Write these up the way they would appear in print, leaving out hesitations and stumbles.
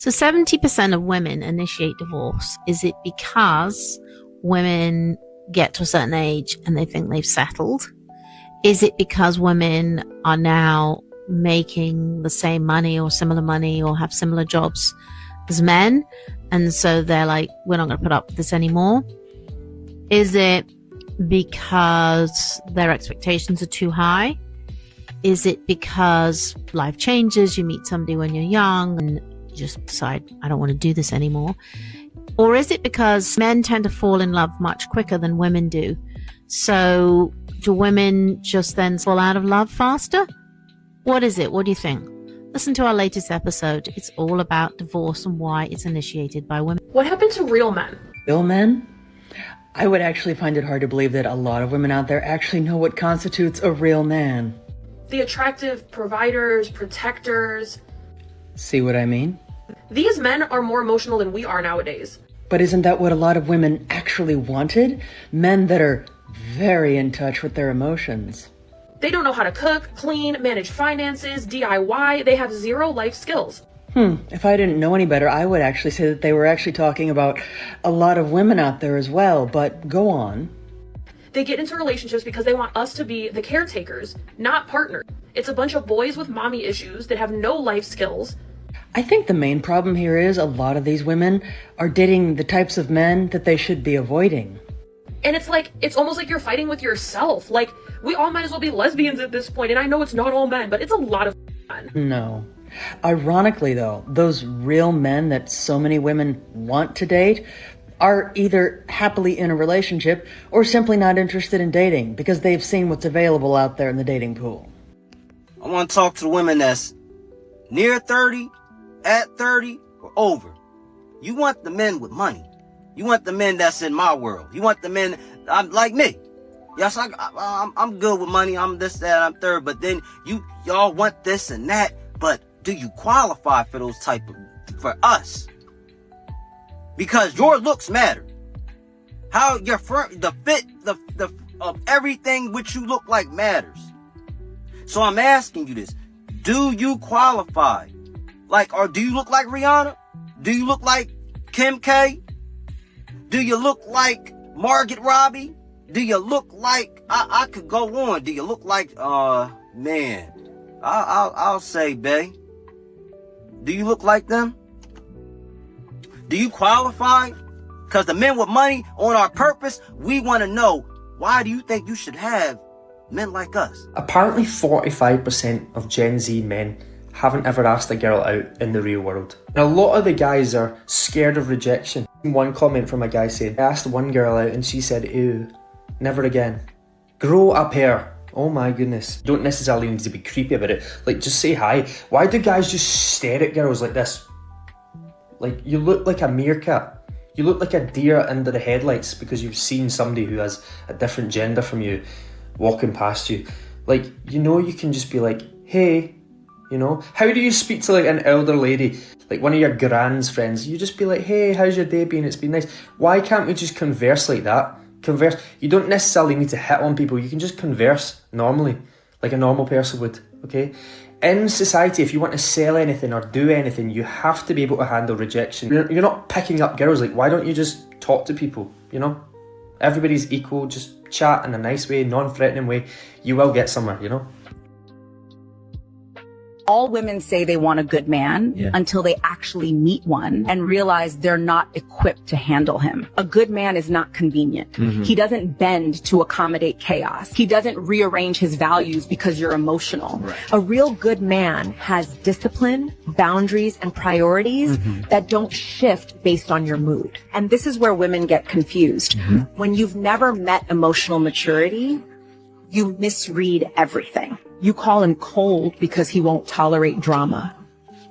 So 70% of women initiate divorce. Is it because women get to a certain age and they think they've settled? Is it because women are now making the same money or similar money or have similar jobs as men? And so they're like, we're not going to put up with this anymore. Is it because their expectations are too high? Is it because life changes, you meet somebody when you're young and you just decide, I don't want to do this anymore? Or is it because men tend to fall in love much quicker than women do? So do women just then fall out of love faster? What is it? What do you think? Listen to our latest episode. It's all about divorce and why it's initiated by women. What happened to real men? Real men? I would actually find it hard to believe that a lot of women out there actually know what constitutes a real man. The attractive providers, protectors. See what I mean? These men are more emotional than we are nowadays. But isn't that what a lot of women actually wanted? Men that are very in touch with their emotions. They don't know how to cook, clean, manage finances, DIY. They have zero life skills. If I didn't know any better, I would actually say that they were actually talking about a lot of women out there as well, but go on. They get into relationships because they want us to be the caretakers, not partners. It's a bunch of boys with mommy issues that have no life skills. I think the main problem here is a lot of these women are dating the types of men that they should be avoiding. And it's almost like you're fighting with yourself. Like, we all might as well be lesbians at this point, and I know it's not all men, but it's a lot of men. No. Ironically, though, those real men that so many women want to date are either happily in a relationship or simply not interested in dating because they've seen what's available out there in the dating pool. I want to talk to the women that's near 30, at 30, or over. You want the men with money. You want the men that's in my world. You want the men like me. Yes, I'm good with money. I'm this, that, I'm third. But then y'all want this and that. But do you qualify for those for us? Because your looks matter. How your the fit, the of everything which you look like matters. So I'm asking you this. Do you qualify? Or do you look like Rihanna? Do you look like Kim K? Do you look like Margaret Robbie? Do you look like, I could go on. Do you look like, man, I'll say, bae. Do you look like them? Do you qualify? Because the men with money on our purpose, we want to know, why do you think you should have men like us? Apparently 45% of Gen Z men haven't ever asked a girl out in the real world. And a lot of the guys are scared of rejection. One comment from a guy saying, I asked one girl out and she said, ew, never again. Grow a pair. Oh my goodness. Don't necessarily need to be creepy about it. Just say hi. Why do guys just stare at girls like this? You look like a meerkat. You look like a deer under the headlights because you've seen somebody who has a different gender from you walking past you. You can just be like, hey, how do you speak to an elder lady, one of your grand's friends? You just be like, hey, how's your day been? It's been nice. Why can't we just converse like that? Converse. You don't necessarily need to hit on people. You can just converse normally, like a normal person would, okay? In society, if you want to sell anything or do anything, you have to be able to handle rejection. You're not picking up girls. Why don't you just talk to people, Everybody's equal. Just chat in a nice way, non-threatening way. You will get somewhere, All women say they want a good man until they actually meet one and realize they're not equipped to handle him. A good man is not convenient. Mm-hmm. He doesn't bend to accommodate chaos. He doesn't rearrange his values because you're emotional. Right. A real good man has discipline, boundaries, and priorities that don't shift based on your mood. And this is where women get confused. Mm-hmm. When you've never met emotional maturity, you misread everything. You call him cold because he won't tolerate drama.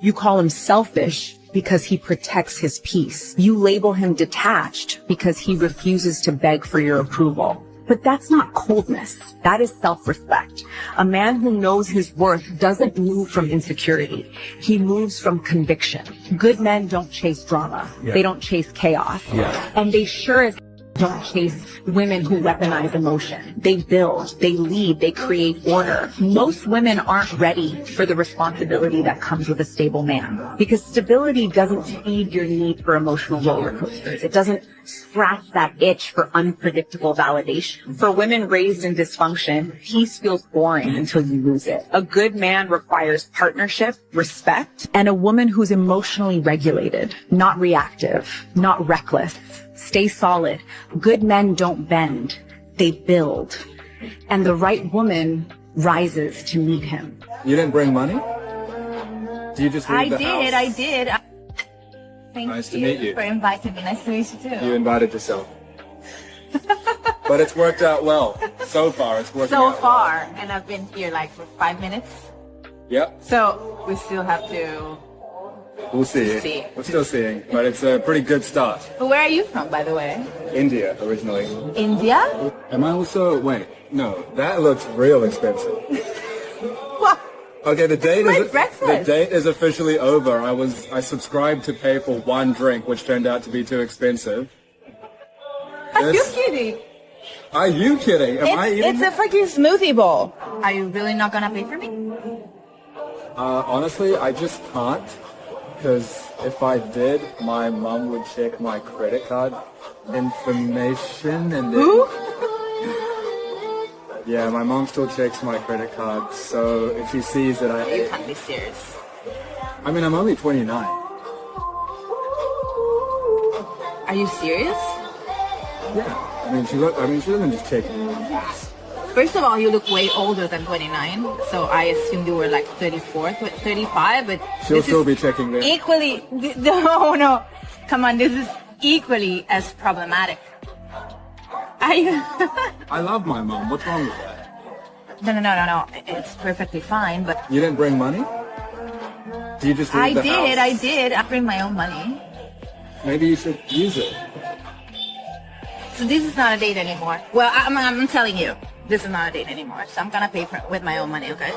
You call him selfish because he protects his peace. You label him detached because he refuses to beg for your approval. But that's not coldness. That is self-respect. A man who knows his worth doesn't move from insecurity. He moves from conviction. Good men don't chase drama. Yeah. They don't chase chaos. Yeah. And they sure as don't chase women who weaponize emotion. They build, they lead, they create order. Most women aren't ready for the responsibility that comes with a stable man, because stability doesn't feed your need for emotional roller coasters. It doesn't scratch that itch for unpredictable validation. For women raised in dysfunction, peace feels boring until you lose it. A good man requires partnership, respect, and a woman who's emotionally regulated, not reactive, not reckless. Stay solid. Good men don't bend. They build. And the right woman rises to meet him. You didn't bring money? Do you just leave the house? I did. Thank Nice to meet you. for inviting me. Nice to meet you too. You invited yourself. But it's worked out well. So far, it's working out well. And I've been here like for 5 minutes. Yep, So we still have to. we'll see. See. We're still seeing, but it's a pretty good start. But where are you from, by the way? India, originally. India? Am I also, wait, no, that looks real expensive. What? Okay, the date my is breakfast. the date is officially over. I subscribed to pay for one drink, which turned out to be too expensive. Are you This- kidding? Are you kidding? Am I eating? It's a freaking smoothie bowl. Are you really not gonna pay for me? Honestly, I just can't, because if I did, my mom would check my credit card information and then... Who? Yeah, my mom still checks my credit card, so if she sees that You can't be serious. I mean, I'm only 29. Are you serious? Yeah. I mean, she doesn't just check me. First of all, you look way older than 29, so I assumed you were like 34, 35, but She'll this still is be checking that. equally, no, come on, this is equally as problematic. I love my mom. What's wrong with that? No, it's perfectly fine, but You didn't bring money? Do you just leave the house? I did, I bring my own money. Maybe you should use it. So this is not a date anymore. Well, I'm telling you, this is not a date anymore, so I'm gonna pay for with my own money, okay?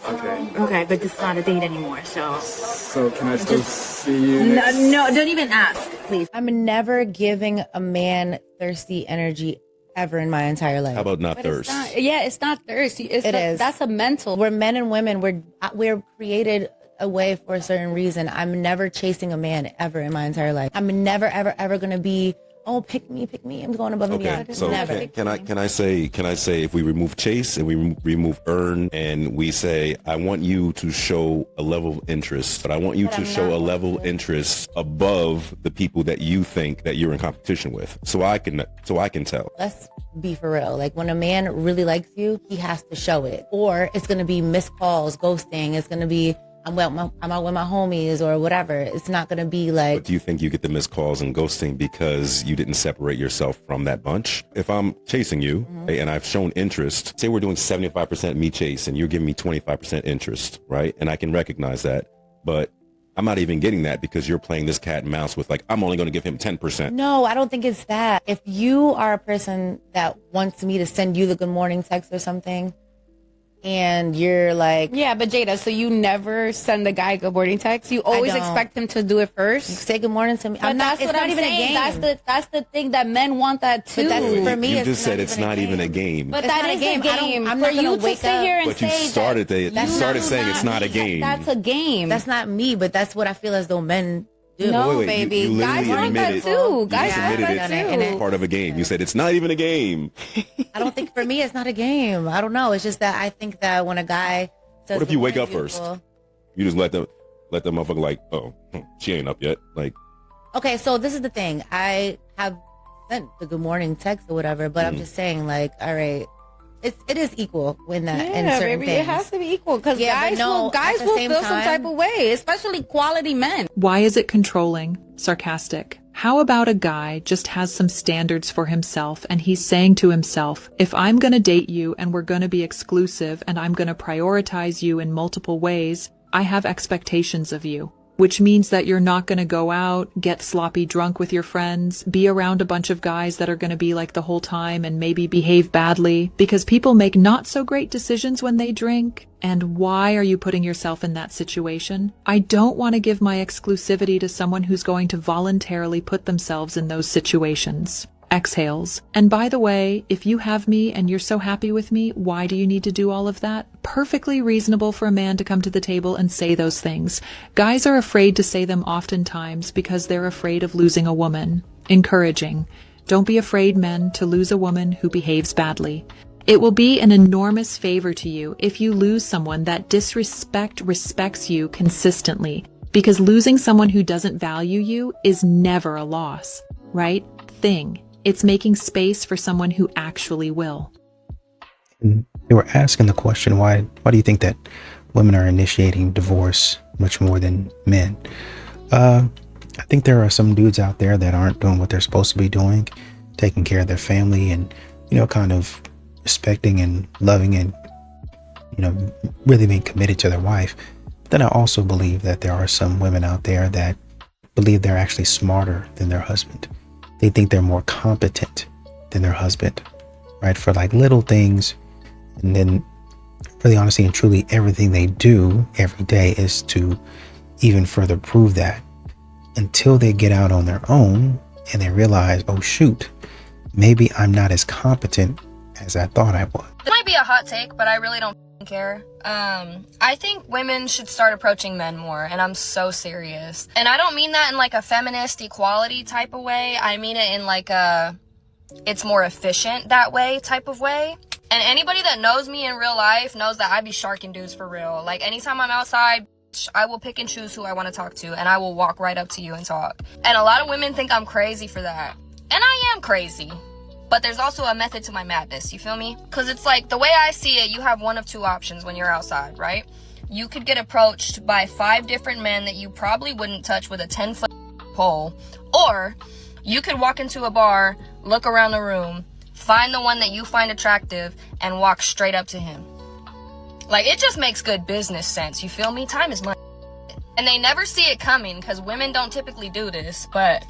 Okay. Okay, but this is not a date anymore, so... So can I still see you next? No, don't even ask, please. I'm never giving a man thirsty energy ever in my entire life. How about not thirst? It's not thirst. It is. That's a mental. We're men and women. We're created a way for a certain reason. I'm never chasing a man ever in my entire life. I'm never, ever, ever gonna be, oh, pick me. I'm going above and Okay, beyond. so Never. can I say if we remove chase and we remove earn and we say I want you to show a level of interest, but I want you But to I'm show not a level of interest above the people that you think that you're in competition with, so I can tell. Let's be for real. Like when a man really likes you, he has to show it, or it's gonna be missed calls, ghosting. It's gonna be I'm out with my homies or whatever. It's not gonna be like. But do you think you get the missed calls and ghosting because you didn't separate yourself from that bunch? If I'm chasing you and I've shown interest, say we're doing 75% me chase and you're giving me 25% interest, right? And I can recognize that, but I'm not even getting that because you're playing this cat and mouse with like, I'm only going to give him 10%. No, I don't think it's that. If you are a person that wants me to send you the good morning text or something, and you're like, Yeah, but Jada, so you never send the guy a good morning text? You always don't. expect him to do it first? say good morning to me. But that's it's what not I'm even saying. a game. That's the thing that men want that too. But that's for me. You it's just said it's not even a game. But It's that not a is game. a game. I'm For not gonna you to wake sit up- here and But you say started that, you started saying it's not a game. That's a game. That's not me, but that's what I feel as though men do. No, Wait, baby. you Guys literally want that admitted- too. You Guys just want admitted that it's too. part of a game. You said it's not even a game. I don't think for me it's not a game. I don't know. It's just that I think that when a guy says, What if you "Good wake up morning, first? beautiful," You just let the motherfucker like, oh, she ain't up yet. Like, Okay, so this is the thing. I have sent the good morning text or whatever, but I'm just saying, like, all right, it is equal in that in Yeah, certain baby, things. it has to be equal because Yeah, but guys no, will at the feel same some time- type of way, especially quality men. Why is it controlling, sarcastic? How about a guy just has some standards for himself and he's saying to himself, if I'm going to date you and we're going to be exclusive and I'm going to prioritize you in multiple ways, I have expectations of you. Which means that you're not going to go out, get sloppy drunk with your friends, be around a bunch of guys that are going to be like the whole time and maybe behave badly, because people make not so great decisions when they drink. And why are you putting yourself in that situation? I don't want to give my exclusivity to someone who's going to voluntarily put themselves in those situations. exhales. And by the way, if you have me and you're so happy with me, why do you need to do all of that? Perfectly reasonable for a man to come to the table and say those things. Guys are afraid to say them oftentimes because they're afraid of losing a woman. Encouraging. Don't be afraid, men, to lose a woman who behaves badly. It will be an enormous favor to you if you lose someone that respects you consistently, because losing someone who doesn't value you is never a loss, right? It's making space for someone who actually will. And they were asking the question, why do you think that women are initiating divorce much more than men? I think there are some dudes out there that aren't doing what they're supposed to be doing, taking care of their family and, kind of respecting and loving and, really being committed to their wife. But then I also believe that there are some women out there that believe they're actually smarter than their husband. They think they're more competent than their husband, right? For like little things. And then really honestly and truly, everything they do every day is to even further prove that, until they get out on their own and they realize, oh shoot, maybe I'm not as competent as I thought I was. It might be a hot take, but I really don't care. I think women should start approaching men more, and I'm so serious. And I don't mean that in like a feminist equality type of way. I mean it in like it's more efficient that way type of way. And anybody that knows me in real life knows that I be sharking dudes for real. Like anytime I'm outside, I will pick and choose who I want to talk to, and I will walk right up to you and talk. And a lot of women think I'm crazy for that. And I am crazy. But there's also a method to my madness, you feel me? Because it's like, the way I see it, you have one of two options when you're outside, right? You could get approached by 5 different men that you probably wouldn't touch with a 10-foot pole. Or you could walk into a bar, look around the room, find the one that you find attractive, and walk straight up to him. Like, it just makes good business sense, you feel me? Time is money. And they never see it coming, because women don't typically do this, but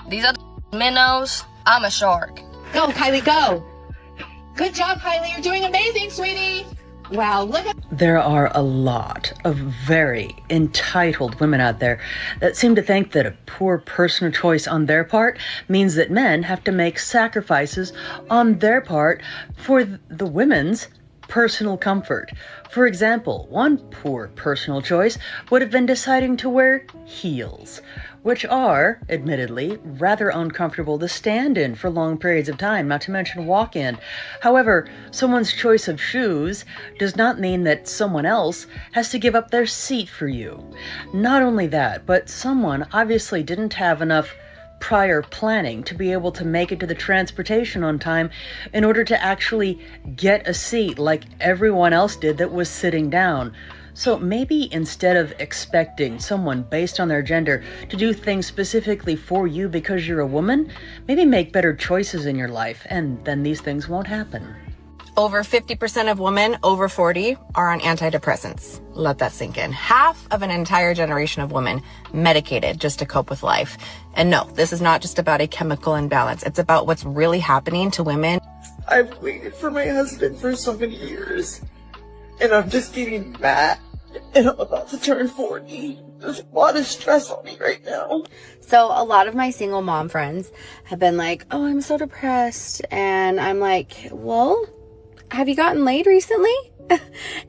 these other minnows, I'm a shark. Go, Kylie, go. Good job, Kylie. You're doing amazing, sweetie. Wow, look at... There are a lot of very entitled women out there that seem to think that a poor personal choice on their part means that men have to make sacrifices on their part for the women's personal comfort. For example, one poor personal choice would have been deciding to wear heels, which are, admittedly, rather uncomfortable to stand in for long periods of time, not to mention walk in. However, someone's choice of shoes does not mean that someone else has to give up their seat for you. Not only that, but someone obviously didn't have enough prior planning to be able to make it to the transportation on time in order to actually get a seat like everyone else did that was sitting down. So maybe instead of expecting someone based on their gender to do things specifically for you because you're a woman, maybe make better choices in your life, and then these things won't happen. Over 50% of women over 40 are on antidepressants. Let that sink in. Half of an entire generation of women medicated just to cope with life. And no, this is not just about a chemical imbalance. It's about what's really happening to women. I've waited for my husband for so many years, and I'm just getting mad, and I'm about to turn 40. There's a lot of stress on me right now. So a lot of my single mom friends have been like, oh, I'm so depressed. And I'm like, well, have you gotten laid recently?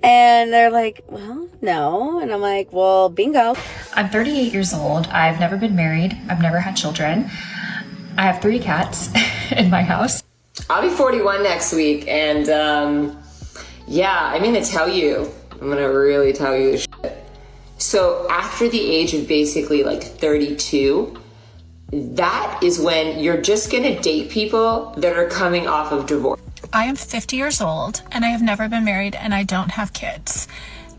And they're like, well, no. And I'm like, well, bingo. I'm 38 years old. I've never been married. I've never had children. I have 3 cats in my house. I'll be 41 next week, and yeah, I'm gonna tell you. I'm gonna really tell you this shit. So after the age of basically like 32, that is when you're just gonna date people that are coming off of divorce. I am 50 years old and I have never been married and I don't have kids.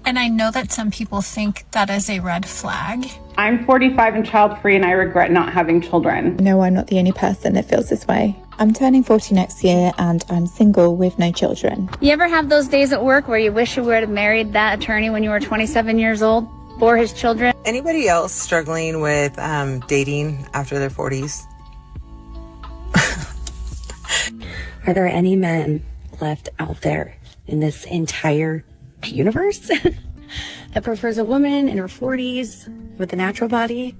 And I know that some people think that is a red flag. I'm 45 and child-free and I regret not having children. No, I'm not the only person that feels this way. I'm turning 40 next year and I'm single with no children. You ever have those days at work where you wish you would have married that attorney when you were 27 years old for his children? Anybody else struggling with dating after their 40s? Are there any men left out there in this entire universe that prefers a woman in her 40s with a natural body?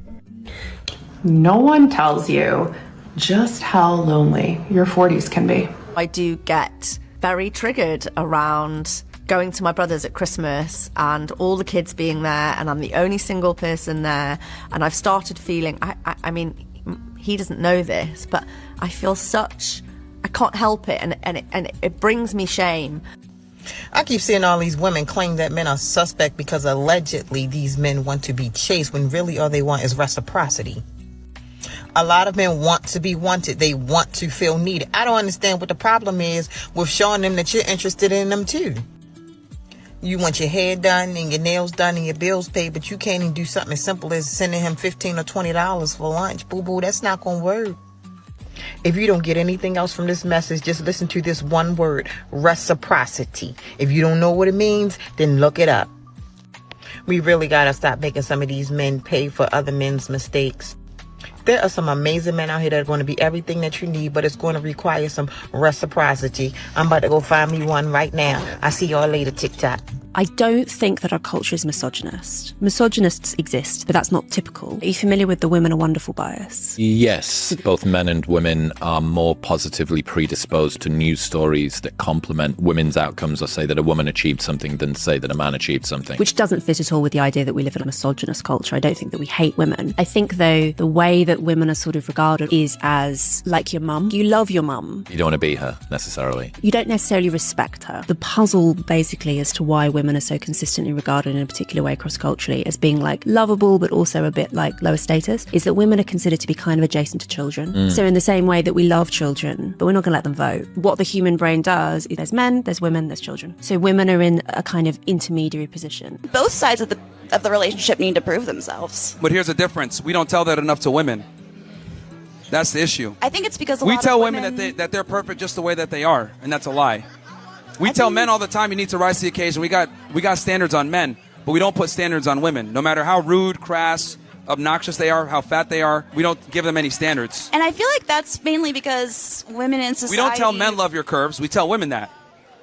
No one tells you just how lonely your 40s can be. I do get very triggered around going to my brother's at Christmas and all the kids being there, and I'm the only single person there, and I've started feeling, I mean, he doesn't know this, but I feel I can't help it, and it brings me shame. I keep seeing all these women claim that men are suspect because allegedly these men want to be chased, when really all they want is reciprocity. A lot of men want to be wanted. They want to feel needed. I don't understand what the problem is with showing them that you're interested in them too. You want your hair done and your nails done and your bills paid, but you can't even do something as simple as sending him $15 or $20 for lunch. Boo-boo, that's not going to work. If you don't get anything else from this message, just listen to this one word: reciprocity. If you don't know what it means, then look it up. We really got to stop making some of these men pay for other men's mistakes. There are some amazing men out here that are going to be everything that you need, but it's going to require some reciprocity. I'm about to go find me one right now. I'll see y'all later, TikTok. I don't think that our culture is misogynist. Misogynists exist, but that's not typical. Are you familiar with the women are wonderful bias? Yes, both men and women are more positively predisposed to news stories that compliment women's outcomes, or say that a woman achieved something, than say that a man achieved something. Which doesn't fit at all with the idea that we live in a misogynist culture. I don't think that we hate women. I think, though, the way that women are sort of regarded is as like your mum. You love your mum. You don't want to be her, necessarily. You don't necessarily respect her. The puzzle, basically, as to why women are so consistently regarded in a particular way cross-culturally as being like lovable but also a bit like lower status, is that women are considered to be kind of adjacent to children. So in the same way that we love children, but we're not going to let them vote, what the human brain does is there's men, there's women, there's children. So women are in a kind of intermediary position. Both sides of the relationship need to prove themselves. But here's the difference: we don't tell that enough to women. That's the issue. I think it's because we tell women that they're perfect just the way that they are, and that's a lie. We tell men all the time, you need to rise to the occasion. We got standards on men, but we don't put standards on women. No matter how rude, crass, obnoxious they are, how fat they are, we don't give them any standards. And I feel like that's mainly because women in society... We don't tell men love your curves. We tell women that.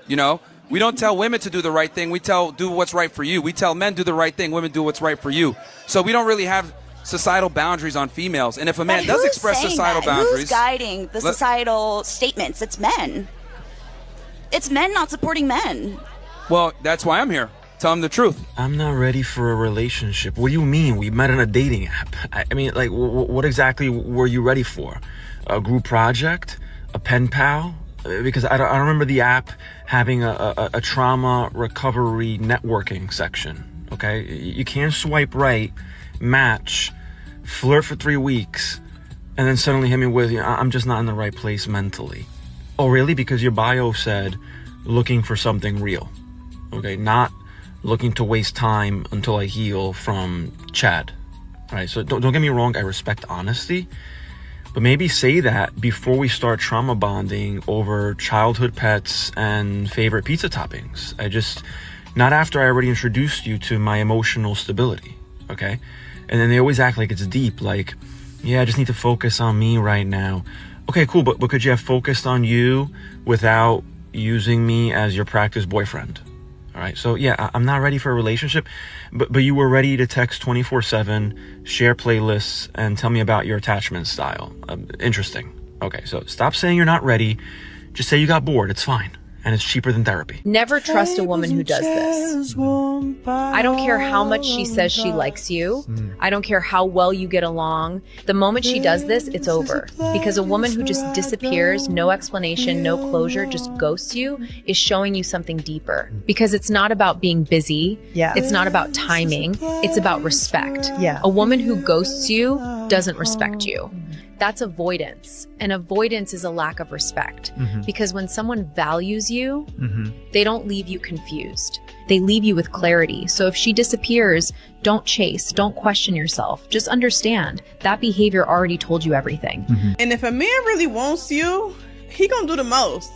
You know? We don't tell women to do the right thing. We tell do what's right for you. We tell men do the right thing. Women do what's right for you. So we don't really have societal boundaries on females. And if a man does express societal boundaries... Who's guiding the societal statements? It's men. It's men not supporting men. Well, that's why I'm here. Tell them the truth. I'm not ready for a relationship. What do you mean? We met on a dating app. I mean, like, what exactly were you ready for? A group project? A pen pal? Because I don't remember the app having a trauma recovery networking section, okay? You can't swipe right, match, flirt for 3 weeks, and then suddenly hit me with, I'm just not in the right place mentally. Oh, really? Because your bio said looking for something real. Okay, not looking to waste time until I heal from Chad. All right, so don't get me wrong, I respect honesty, but maybe say that before we start trauma bonding over childhood pets and favorite pizza toppings. Not after I already introduced you to my emotional stability, okay? And then they always act like it's deep, like, yeah, I just need to focus on me right now. Okay, cool, but could you have focused on you without using me as your practice boyfriend? All right, so yeah, I'm not ready for a relationship, but you were ready to text 24/7, share playlists, and tell me about your attachment style. Interesting. Okay, so stop saying you're not ready. Just say you got bored. It's fine. And it's cheaper than therapy. Never trust a woman who does this. I don't care how much she says she likes you. I don't care how well you get along. The moment she does this, it's over. Because a woman who just disappears, no explanation, no closure, just ghosts you, is showing you something deeper. Because it's not about being busy. Yeah. It's not about timing. It's about respect. Yeah. A woman who ghosts you doesn't respect you. That's avoidance. And avoidance is a lack of respect. Because when someone values you, they don't leave you confused. They leave you with clarity. So if she disappears, don't chase, don't question yourself. Just understand that behavior already told you everything. And if a man really wants you, he gonna do the most.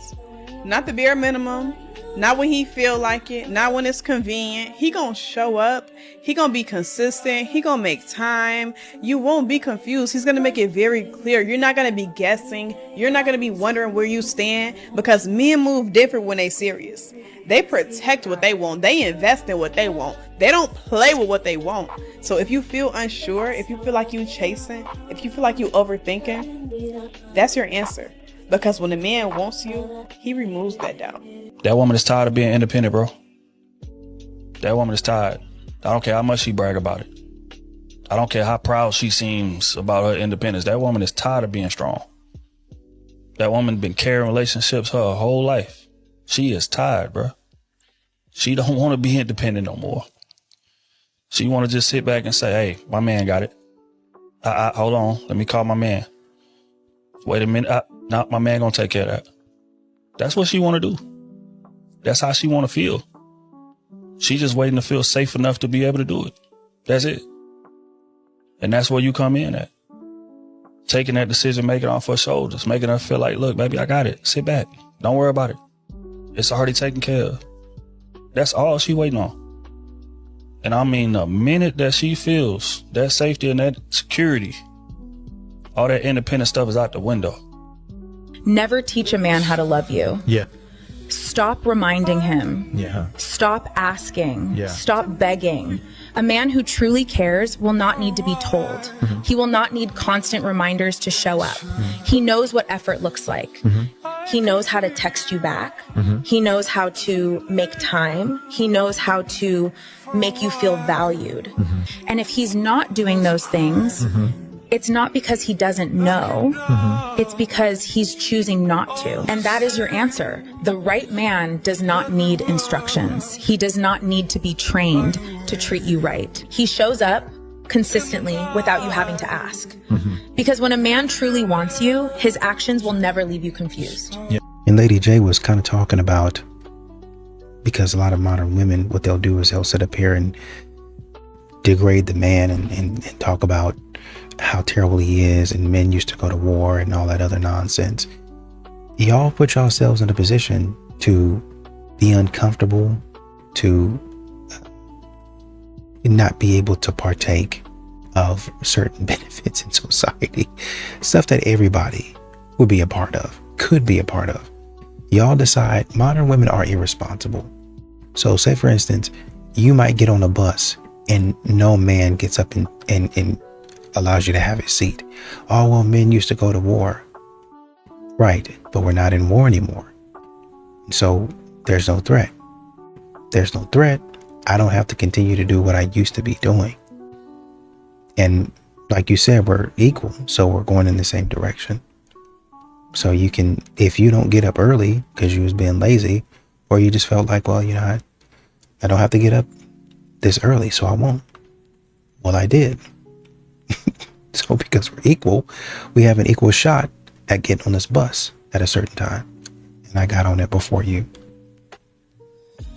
Not the bare minimum, not when he feel like it, not when it's convenient. He gonna show up. He gonna be consistent. He gonna make time. You won't be confused. He's gonna make it very clear. You're not gonna be guessing. You're not gonna be wondering where you stand, because men move different when they serious. They protect what they want. They invest in what they want. They don't play with what they want. So if you feel unsure, if you feel like you chasing, if you feel like you overthinking, that's your answer. Because when a man wants you, he removes that doubt. That woman is tired of being independent, bro. That woman is tired. I don't care how much she brag about it. I don't care how proud she seems about her independence. That woman is tired of being strong. That woman been carrying relationships her whole life. She is tired, bro. She don't want to be independent no more. She want to just sit back and say, hey, my man got it. Hold on. Let me call my man. Wait a minute. No, my man gonna take care of that. That's what she want to do. That's how she want to feel. She just waiting to feel safe enough to be able to do it. That's it. And that's where you come in at. Taking that decision making off her shoulders, making her feel like, look, baby, I got it. Sit back. Don't worry about it. It's already taken care of. That's all she waiting on. And I mean, the minute that she feels that safety and that security, all that independent stuff is out the window. Never teach a man how to love you. Yeah. Stop reminding him. Yeah. Stop asking. Yeah. Stop begging. A man who truly cares will not need to be told. Mm-hmm. He will not need constant reminders to show up. He knows what effort looks like. He knows how to text you back. He knows how to make time. He knows how to make you feel valued. And if he's not doing those things, it's not because he doesn't know. It's because he's choosing not to. And that is your answer. The right man does not need instructions. He does not need to be trained to treat you right. He shows up consistently without you having to ask. Because when a man truly wants you, his actions will never leave you confused. And Lady J was kind of talking about, because a lot of modern women, what they'll do is they'll sit up here and degrade the man and talk about how terrible he is, and men used to go to war and all that other nonsense. Y'all put yourselves in a position to be uncomfortable, to not be able to partake of certain benefits in society, stuff that everybody would be a part of, could be a part of. Y'all decide modern women are irresponsible. So say, for instance, you might get on a bus and no man gets up and allows you to have his seat. Oh, well, men used to go to war. Right, but we're not in war anymore. So there's no threat. There's no threat. I don't have to continue to do what I used to be doing. And like you said, we're equal, so we're going in the same direction. So you can, if you don't get up early because you was being lazy, or you just felt like, well, you know, I don't have to get up this early, so I won't. Well, I did. So because we're equal, we have an equal shot at getting on this bus at a certain time. And I got on it before you.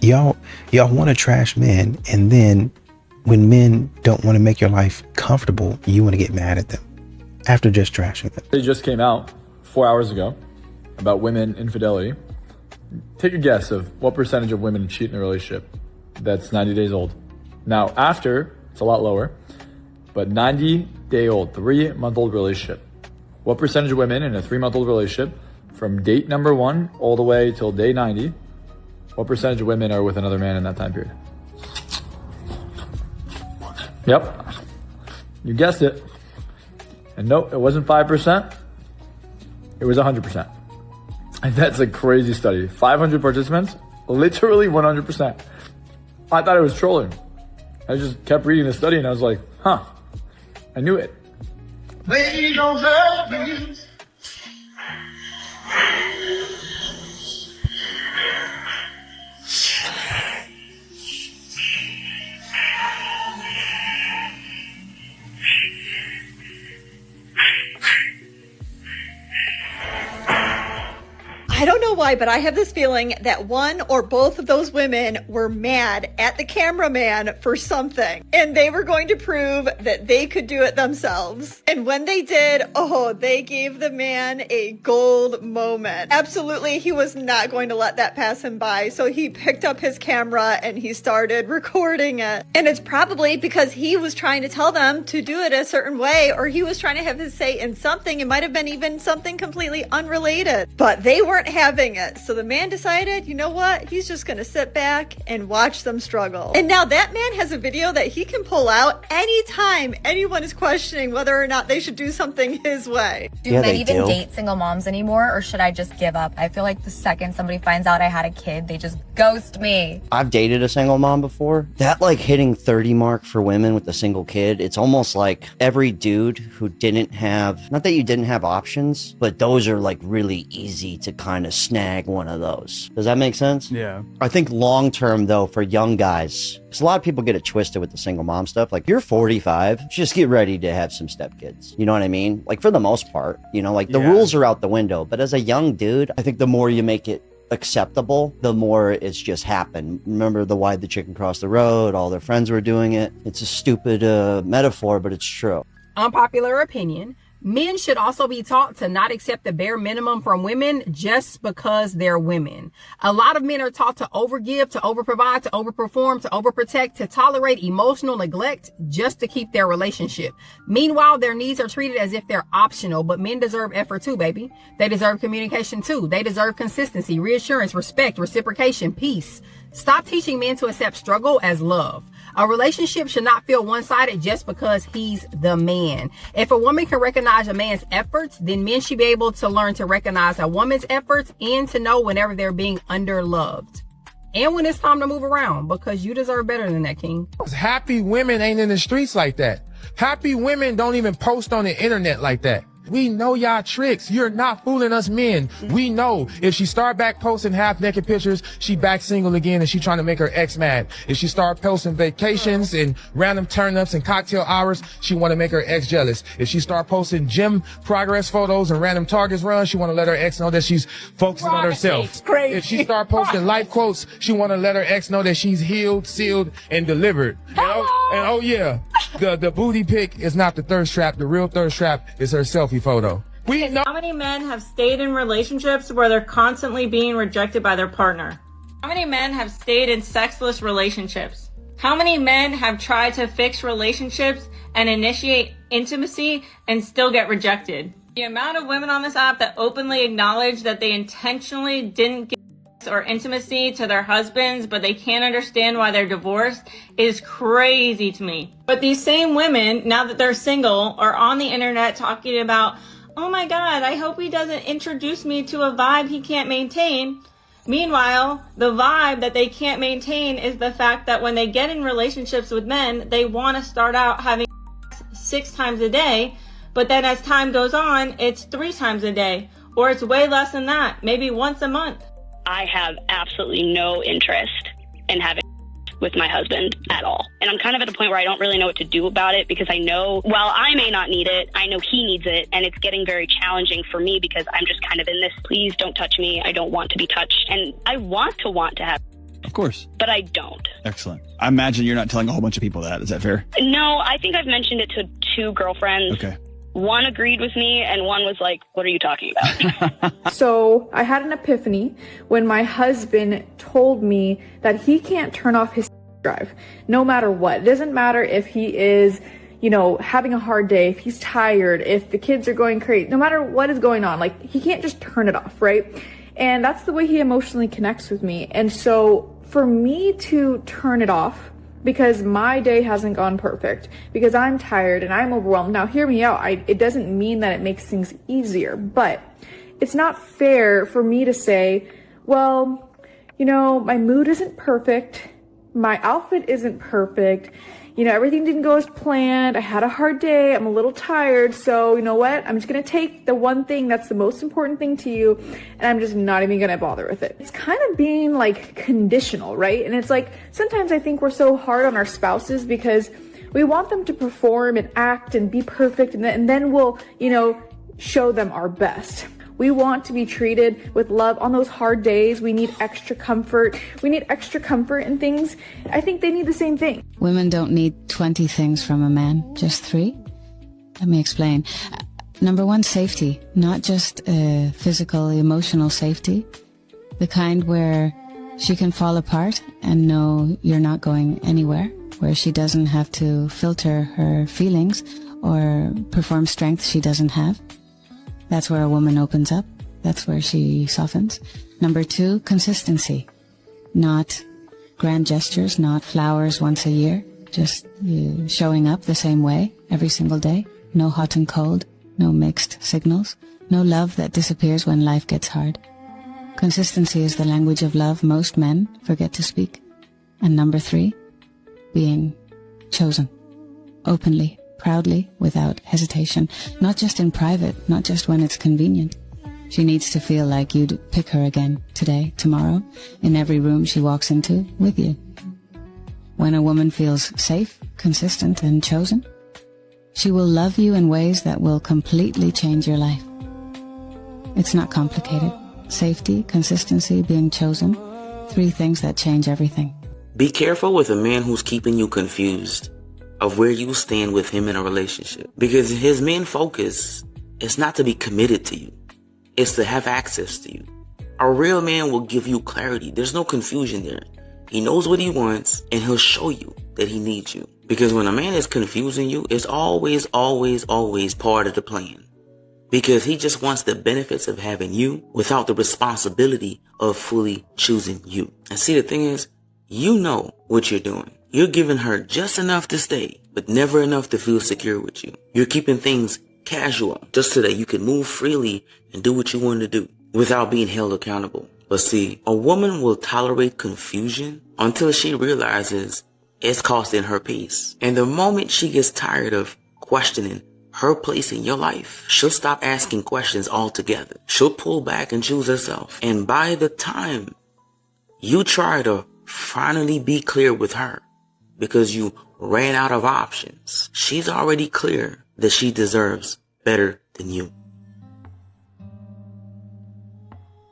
Y'all want to trash men, and then when men don't want to make your life comfortable, you want to get mad at them after just trashing them. It just came out 4 hours ago about women infidelity. Take a guess of what percentage of women cheat in a relationship that's 90 days old. Now, after, it's a lot lower, but 90-day-old, 3-month-old relationship. What percentage of women in a 3-month-old relationship from date number 1 all the way till day 90, what percentage of women are with another man in that time period? Yep. You guessed it. And no, it wasn't 5%. It was 100%. And that's a crazy study. 500 participants, literally 100%. I thought it was trolling. I just kept reading the study and I was like, huh, I knew it. They don't love me. I don't know why, but I have this feeling that one or both of those women were mad at the cameraman for something, and they were going to prove that they could do it themselves. And when they did, oh, they gave the man a gold moment. Absolutely, he was not going to let that pass him by, so he picked up his camera and he started recording it. And it's probably because he was trying to tell them to do it a certain way, or he was trying to have his say in something. It might have been even something completely unrelated, but they weren't having it. So the man decided, you know what? He's just going to sit back and watch them struggle. And now that man has a video that he can pull out anytime anyone is questioning whether or not they should do something his way. Do men even date single moms anymore, or should I just give up? I feel like the second somebody finds out I had a kid, they just ghost me. I've dated a single mom before. That like hitting 30 mark for women with a single kid, it's almost like every dude who didn't have, not that you didn't have options, but those are like really easy to kind of snag one of those. Does that make sense? Yeah. I think long term though, for young guys, because a lot of people get it twisted with the single mom stuff. Like, you're 45, just get ready to have some stepkids. You know what I mean? Like, for the most part, you know, like the rules are out the window. But as a young dude, I think the more you make it acceptable, the more it's just happened. Remember the why the chicken crossed the road, all their friends were doing it. It's a stupid metaphor, but it's true. Unpopular opinion. Men should also be taught to not accept the bare minimum from women just because they're women. A lot of men are taught to overgive, to overprovide, to overperform, to overprotect, to tolerate emotional neglect just to keep their relationship. Meanwhile, their needs are treated as if they're optional, but men deserve effort too, baby. They deserve communication too. They deserve consistency, reassurance, respect, reciprocation, peace. Stop teaching men to accept struggle as love. A relationship should not feel one-sided just because he's the man. If a woman can recognize a man's efforts, then men should be able to learn to recognize a woman's efforts and to know whenever they're being underloved. And when it's time to move around, because you deserve better than that, King. Happy women ain't in the streets like that. Happy women don't even post on the internet like that. We know y'all tricks. You're not fooling us men. We know if she start back posting half naked pictures, she back single again and she trying to make her ex mad. If she start posting vacations and random turn-ups and cocktail hours, she want to make her ex jealous. If she start posting gym progress photos and random targets runs, she want to let her ex know that she's focusing on herself. If she start posting life quotes, she want to let her ex know that she's healed, sealed, and delivered. And oh yeah, the booty pic is not the thirst trap. The real thirst trap is her selfie photo. We know. How many men have stayed in relationships where they're constantly being rejected by their partner? How many men have stayed in sexless relationships? How many men have tried to fix relationships and initiate intimacy and still get rejected? The amount of women on this app that openly acknowledge that they intentionally didn't give or intimacy to their husbands, but they can't understand why they're divorced is crazy to me. But these same women, now that they're single, are on the internet talking about, oh my God, I hope he doesn't introduce me to a vibe he can't maintain. Meanwhile, the vibe that they can't maintain is the fact that when they get in relationships with men, they want to start out having 6 times a day, but then as time goes on, it's 3 times a day, or it's way less than that, maybe once a month. I have absolutely no interest in having with my husband at all. And I'm kind of at a point where I don't really know what to do about it, because I know, while I may not need it, I know he needs it. And it's getting very challenging for me because I'm just kind of in this, please don't touch me. I don't want to be touched. And I want to have, Of course. but I don't. Excellent. I imagine you're not telling a whole bunch of people that. Is that fair? No, I think I've mentioned it to 2 girlfriends. Okay. One agreed with me and one was like, what are you talking about? So I had an epiphany when my husband told me that he can't turn off his drive no matter what. It doesn't matter if he is, having a hard day, if he's tired, if the kids are going crazy, no matter what is going on, like he can't just turn it off, right? And that's the way he emotionally connects with me. And so for me to turn it off, because my day hasn't gone perfect, because I'm tired and I'm overwhelmed. Now, hear me out. It doesn't mean that it makes things easier, but it's not fair for me to say, well, my mood isn't perfect. My outfit isn't perfect. Everything didn't go as planned. I had a hard day. I'm a little tired. So you know what? I'm just going to take the one thing that's the most important thing to you, and I'm just not even going to bother with it. It's kind of being like conditional, right? And it's like, sometimes I think we're so hard on our spouses because we want them to perform and act and be perfect. And then we'll, show them our best. We want to be treated with love on those hard days. We need extra comfort. We need extra comfort in things. I think they need the same thing. Women don't need 20 things from a man, just 3. Let me explain. Number 1, safety, not just physical, emotional safety, the kind where she can fall apart and know you're not going anywhere, where she doesn't have to filter her feelings or perform strength she doesn't have. That's where a woman opens up. That's where she softens. Number 2, consistency. Not grand gestures, not flowers once a year, just showing up the same way every single day. No hot and cold, no mixed signals, no love that disappears when life gets hard. Consistency is the language of love most men forget to speak. And number 3, being chosen. Openly, proudly, without hesitation. Not just in private, not just when it's convenient. She needs to feel like you'd pick her again, today, tomorrow, in every room she walks into, with you. When a woman feels safe, consistent, and chosen, she will love you in ways that will completely change your life. It's not complicated. Safety, consistency, being chosen, 3 things that change everything. Be careful with a man who's keeping you confused of where you stand with him in a relationship. Because his main focus is not to be committed to you. It's to have access to you. A real man will give you clarity. There's no confusion there. He knows what he wants and he'll show you that he needs you. Because when a man is confusing you, it's always part of the plan. Because he just wants the benefits of having you without the responsibility of fully choosing you. And see, the thing is, you know what you're doing. You're giving her just enough to stay, but never enough to feel secure with you. You're keeping things casual just so that you can move freely and do what you want to do without being held accountable. But see, a woman will tolerate confusion until she realizes it's costing her peace. And the moment she gets tired of questioning her place in your life, she'll stop asking questions altogether. She'll pull back and choose herself. And by the time you try to finally be clear with her, because you ran out of options, she's already clear that she deserves better than you.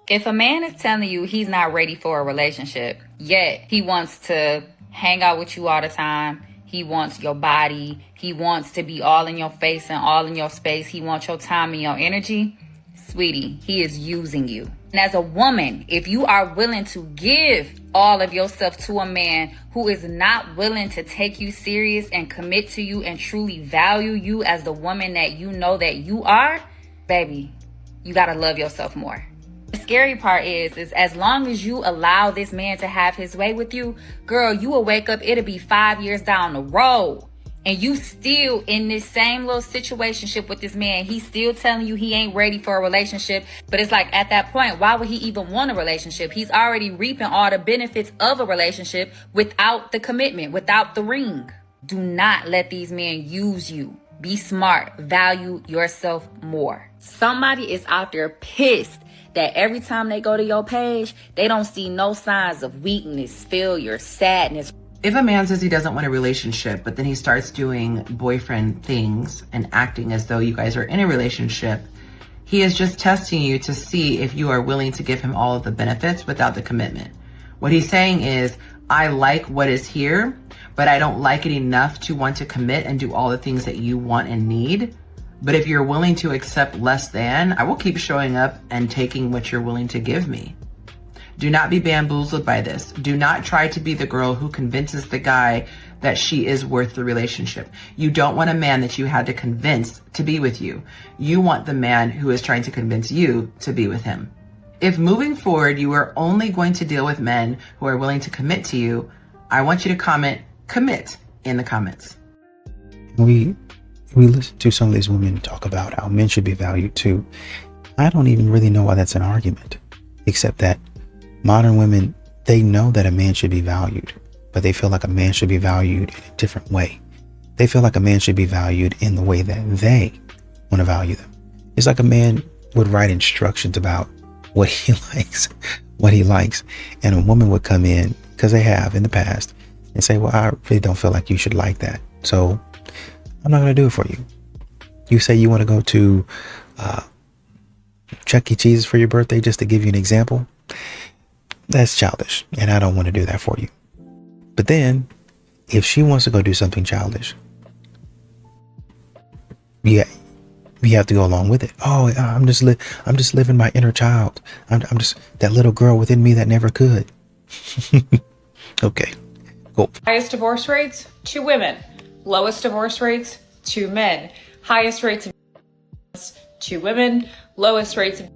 If a man is telling you he's not ready for a relationship, yet he wants to hang out with you all the time, he wants your body, he wants to be all in your face and all in your space, he wants your time and your energy, sweetie, he is using you. And as a woman, if you are willing to give all of yourself to a man who is not willing to take you serious and commit to you and truly value you as the woman that you know that you are, baby, you gotta love yourself more. The scary part is as long as you allow this man to have his way with you, girl, you will wake up, it'll be 5 years down the road. And you still in this same little situationship with this man. He's still telling you he ain't ready for a relationship. But it's like at that point, why would he even want a relationship? He's already reaping all the benefits of a relationship without the commitment, without the ring. Do not let these men use you. Be smart. Value yourself more. Somebody is out there pissed that every time they go to your page, they don't see no signs of weakness, failure, sadness. If a man says he doesn't want a relationship, but then he starts doing boyfriend things and acting as though you guys are in a relationship, he is just testing you to see if you are willing to give him all of the benefits without the commitment. What he's saying is, I like what is here, but I don't like it enough to want to commit and do all the things that you want and need. But if you're willing to accept less than, I will keep showing up and taking what you're willing to give me. Do not be bamboozled by this. Do not try to be the girl who convinces the guy that she is worth the relationship. You don't want a man that you had to convince to be with you. You want the man who is trying to convince you to be with him. If moving forward, you are only going to deal with men who are willing to commit to you, I want you to comment, commit in the comments. We listen to some of these women talk about how men should be valued too. I don't even really know why that's an argument, except that modern women, they know that a man should be valued, but they feel like a man should be valued in a different way. They feel like a man should be valued in the way that they want to value them. It's like a man would write instructions about what he likes, and a woman would come in, because they have in the past, and say, well, I really don't feel like you should like that, so I'm not going to do it for you. You say you want to go to Chuck E. Cheese for your birthday, just to give you an example, that's childish. And I don't want to do that for you. But then, if she wants to go do something childish, you have to go along with it. Oh, I'm just living my inner child. I'm just that little girl within me that never could. Okay, cool. Highest divorce rates, 2 women. Lowest divorce rates, 2 men. Highest rates of 2 women. Lowest rates of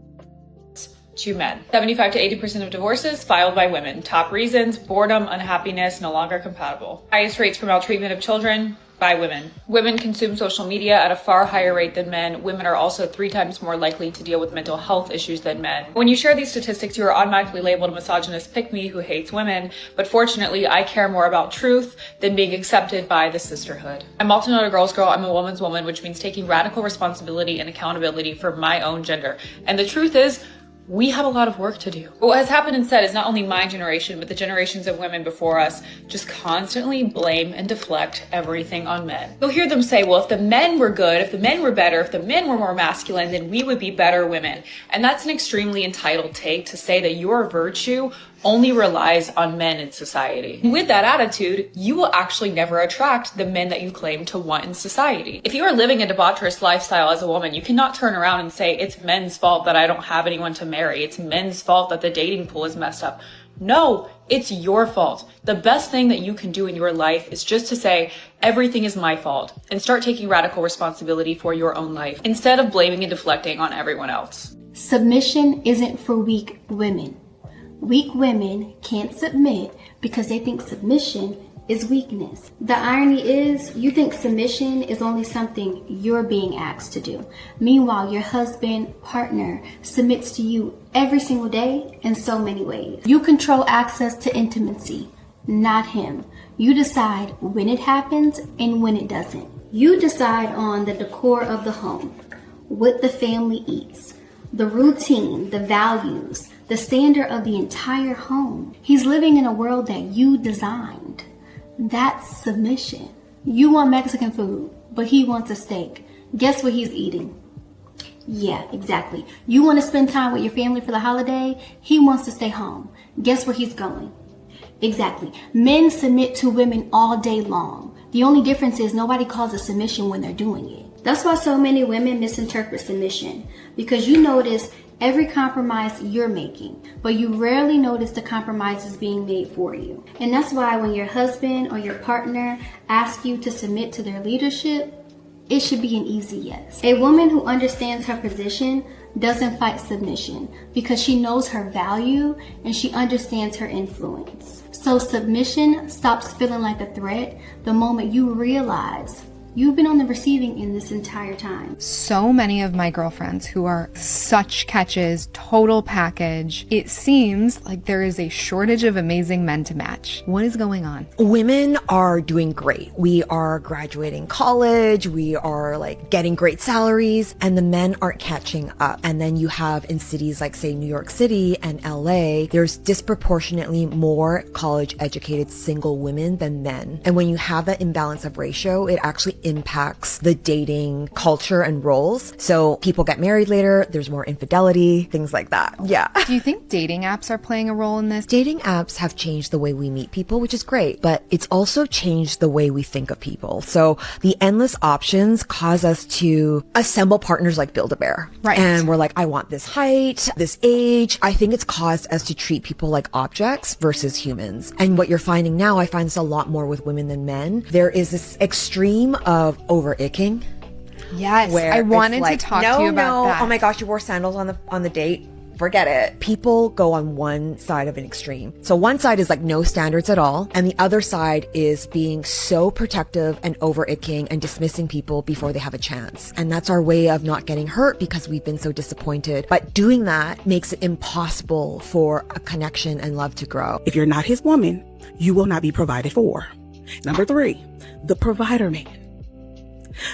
2 men. 75 to 80% of divorces filed by women. Top reasons: boredom, unhappiness, no longer compatible. Highest rates for maltreatment of children by women. Women consume social media at a far higher rate than men. Women are also 3 times more likely to deal with mental health issues than men. When you share these statistics, you are automatically labeled a misogynist pick-me who hates women, but fortunately, I care more about truth than being accepted by the sisterhood. I'm also not a girl's girl, I'm a woman's woman, which means taking radical responsibility and accountability for my own gender. And the truth is, we have a lot of work to do. What has happened instead is not only my generation, but the generations of women before us just constantly blame and deflect everything on men. You'll hear them say, well, if the men were good, if the men were better, if the men were more masculine, then we would be better women. And that's an extremely entitled take to say that your virtue only relies on men in society. And with that attitude, you will actually never attract the men that you claim to want in society. If you are living a debaucherous lifestyle as a woman, you cannot turn around and say, it's men's fault that I don't have anyone to marry. It's men's fault that the dating pool is messed up. No, it's your fault. The best thing that you can do in your life is just to say, everything is my fault, and start taking radical responsibility for your own life instead of blaming and deflecting on everyone else. Submission isn't for weak women. Weak women can't submit because they think submission is weakness. The irony is, you think submission is only something you're being asked to do. Meanwhile, your husband, partner submits to you every single day in so many ways. You control access to intimacy, not him. You decide when it happens and when it doesn't. You decide on the decor of the home, what the family eats, the routine, the values, the standard of the entire home. He's living in a world that you designed. That's submission. You want Mexican food, but he wants a steak. Guess what he's eating? Yeah, exactly. You want to spend time with your family for the holiday? He wants to stay home. Guess where he's going? Exactly. Men submit to women all day long. The only difference is nobody calls it submission when they're doing it. That's why so many women misinterpret submission, because you notice every compromise you're making, but you rarely notice the compromises being made for you. And that's why when your husband or your partner asks you to submit to their leadership, it should be an easy yes. A woman who understands her position doesn't fight submission because she knows her value and she understands her influence. So submission stops feeling like a threat the moment you realize you've been on the receiving end this entire time. So many of my girlfriends who are such catches, total package, it seems like there is a shortage of amazing men to match. What is going on? Women are doing great. We are graduating college. We are like getting great salaries, and the men aren't catching up. And then you have in cities like say New York City and LA, there's disproportionately more college educated single women than men. And when you have that imbalance of ratio, it actually impacts the dating culture and roles. So people get married later, there's more infidelity, things like that. Yeah. Do you think dating apps are playing a role in this? Dating apps have changed the way we meet people, which is great, but it's also changed the way we think of people. So the endless options cause us to assemble partners like Build-A-Bear. Right. And we're like, I want this height, this age. I think it's caused us to treat people like objects versus humans. And what you're finding now, I find this a lot more with women than men. There is this extreme of over-icking. Yes, I wanted to talk to you about that. Oh my gosh, you wore sandals on the date. Forget it. People go on one side of an extreme. So one side is like no standards at all, and the other side is being so protective and over-icking and dismissing people before they have a chance. And that's our way of not getting hurt because we've been so disappointed. But doing that makes it impossible for a connection and love to grow. If you're not his woman, you will not be provided for. Number 3, the provider man.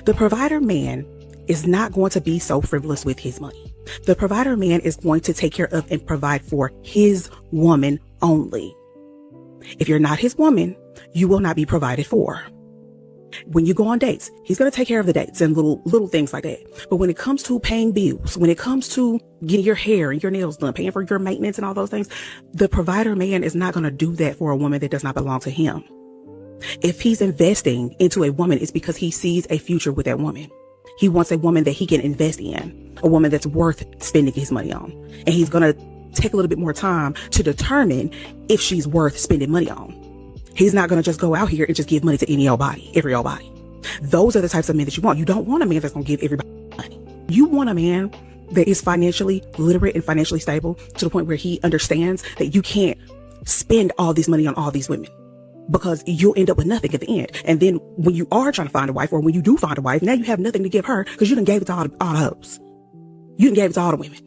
The provider man is not going to be so frivolous with his money. The provider man is going to take care of and provide for his woman only. If you're not his woman, you will not be provided for. When you go on dates, he's going to take care of the dates and little things like that. But when it comes to paying bills, when it comes to getting your hair and your nails done, paying for your maintenance and all those things, the provider man is not going to do that for a woman that does not belong to him. If he's investing into a woman, it's because he sees a future with that woman. He wants a woman that he can invest in, a woman that's worth spending his money on. And he's going to take a little bit more time to determine if she's worth spending money on. He's not going to just go out here and just give money to every old body. Those are the types of men that you want. You don't want a man that's going to give everybody money. You want a man that is financially literate and financially stable to the point where he understands that you can't spend all this money on all these women, because you'll end up with nothing at the end. And then when you are trying to find a wife, or when you do find a wife, now you have nothing to give her because you done gave it to all the hoes. You done gave it to all the women.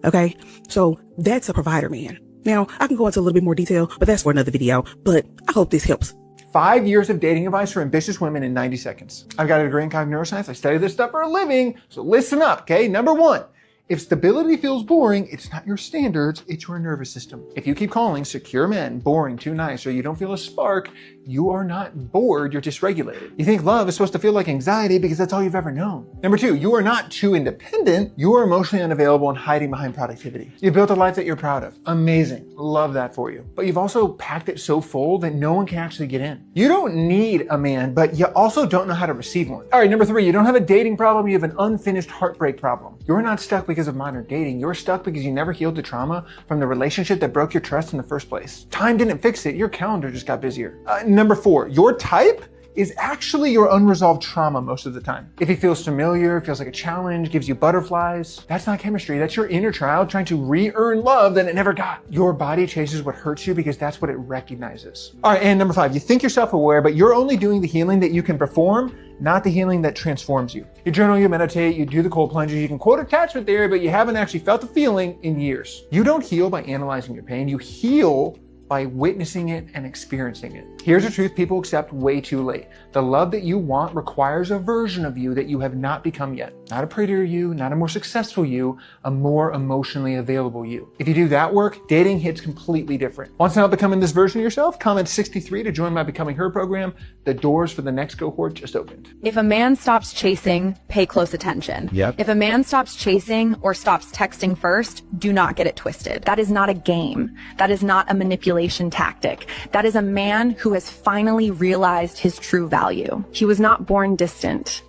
Okay. So that's a provider man. Now I can go into a little bit more detail, but that's for another video, but I hope this helps. 5 years of dating advice for ambitious women in 90 seconds. I've got a degree in cognitive neuroscience. I study this stuff for a living. So listen up. Okay. Number 1. If stability feels boring, it's not your standards, it's your nervous system. If you keep calling secure men boring, too nice, or you don't feel a spark, you are not bored, you're dysregulated. You think love is supposed to feel like anxiety because that's all you've ever known. Number 2, you are not too independent, you are emotionally unavailable and hiding behind productivity. You've built a life that you're proud of. Amazing. Love that for you. But you've also packed it so full that no one can actually get in. You don't need a man, but you also don't know how to receive one. All right, number 3, you don't have a dating problem, you have an unfinished heartbreak problem. You're not stuck because of modern dating. You're stuck because you never healed the trauma from the relationship that broke your trust in the first place. Time didn't fix it. Your calendar just got busier. Number 4, your type is actually your unresolved trauma most of the time. If he feels familiar, feels like a challenge, gives you butterflies, that's not chemistry. That's your inner child trying to re-earn love that it never got. Your body chases what hurts you because that's what it recognizes. All right, and number 5, you think you're self-aware, but you're only doing the healing that you can perform, not the healing that transforms you. You journal, you meditate, you do the cold plunges, you can quote attachment theory, but you haven't actually felt the feeling in years. You don't heal by analyzing your pain. You heal by witnessing it and experiencing it. Here's the truth people accept way too late. The love that you want requires a version of you that you have not become yet. Not a prettier you, not a more successful you, a more emotionally available you. If you do that work, dating hits completely different. Want to help becoming this version of yourself? Comment 63 to join my Becoming Her program. The doors for the next cohort just opened. If a man stops chasing, pay close attention. Yep. If a man stops chasing or stops texting first, do not get it twisted. That is not a game. That is not a manipulation tactic. That is a man who has finally realized his true value. He was not born distant.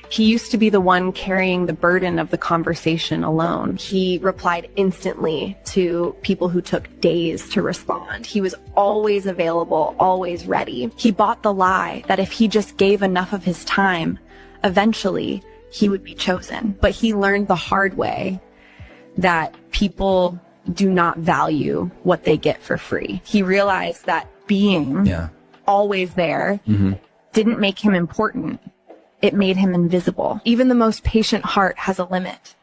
He used to be the one carrying the burden of the conversation alone. He replied instantly to people who took days to respond. He was always available, always ready. He bought the lie that if he just gave enough of his time, eventually he would be chosen. But he learned the hard way that people do not value what they get for free. He realized that being always there didn't make him important. It made him invisible. Even the most patient heart has a limit.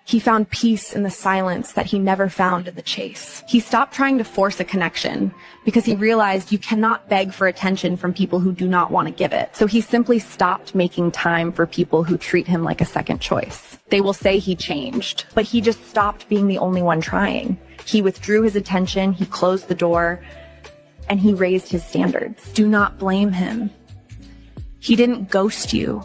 He found peace in the silence that he never found in the chase. He stopped trying to force a connection because he realized you cannot beg for attention from people who do not want to give it. So he simply stopped making time for people who treat him like a second choice. They will say he changed, but he just stopped being the only one trying. He withdrew his attention, he closed the door, and he raised his standards. Do not blame him. He didn't ghost you.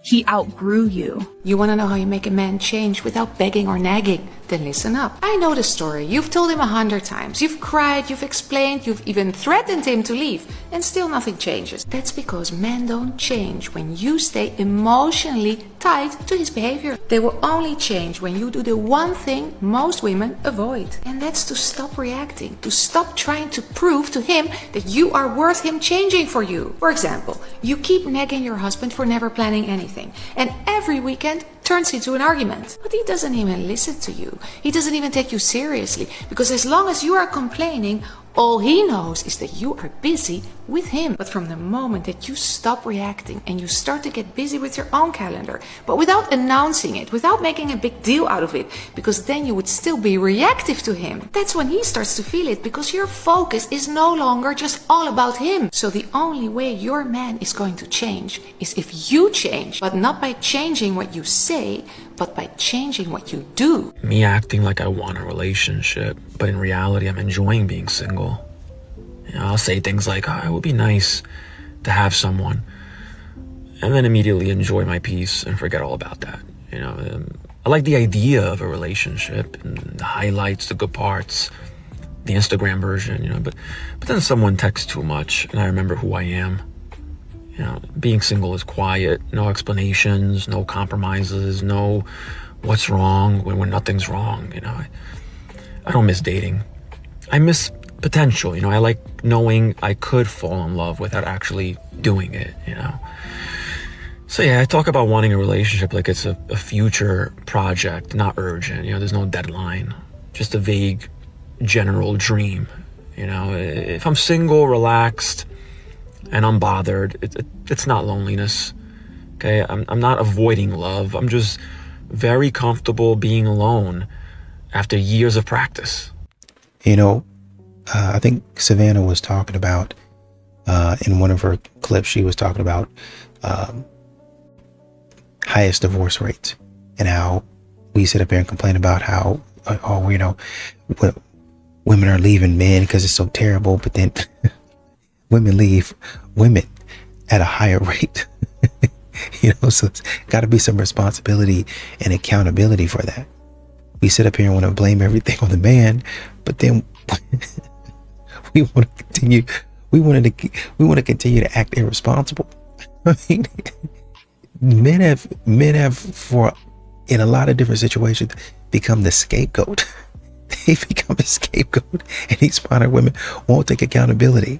He outgrew you. You want to know how you make a man change without begging or nagging? Then listen up. I know the story. You've told him 100 times. You've cried, you've explained, you've even threatened him to leave, and still nothing changes. That's because men don't change when you stay emotionally tied to his behavior. They will only change when you do the one thing most women avoid, and that's to stop reacting, to stop trying to prove to him that you are worth him changing for you. For example, you keep nagging your husband for never planning anything, and every weekend turns into an argument. But he doesn't even listen to you. He doesn't even take you seriously, because as long as you are complaining, all he knows is that you are busy with him. But from the moment that you stop reacting and you start to get busy with your own calendar, but without announcing it, without making a big deal out of it, because then you would still be reactive to him, that's when he starts to feel it, because your focus is no longer just all about him. So the only way your man is going to change is if you change, but not by changing what you say, but by changing what you do. Me acting like I want a relationship, but in reality I'm enjoying being single. You know, I'll say things like, oh, it would be nice to have someone, and then immediately enjoy my peace and forget all about that. You know, I like the idea of a relationship and the highlights, the good parts, the Instagram version, you know, but then someone texts too much and I remember who I am. You know, being single is quiet, no explanations, no compromises, no what's wrong when nothing's wrong. You know, I don't miss dating. I miss potential. You know, I like knowing I could fall in love without actually doing it, you know. So yeah, I talk about wanting a relationship like it's a future project, not urgent. You know, there's no deadline, just a vague general dream. You know, if I'm single, relaxed, and unbothered, it's not loneliness. Okay, I'm not avoiding love. I'm just very comfortable being alone after years of practice. You know, I think Savannah was talking about, in one of her clips, she was talking about highest divorce rates and how we sit up here and complain about how, you know, women are leaving men because it's so terrible, but then women leave women at a higher rate. You know, so it's got to be some responsibility and accountability for that. We sit up here and want to blame everything on the man, but then we want to continue. We want to continue to act irresponsible. I mean, men have for in a lot of different situations become the scapegoat. They become a scapegoat, and these modern women won't take accountability.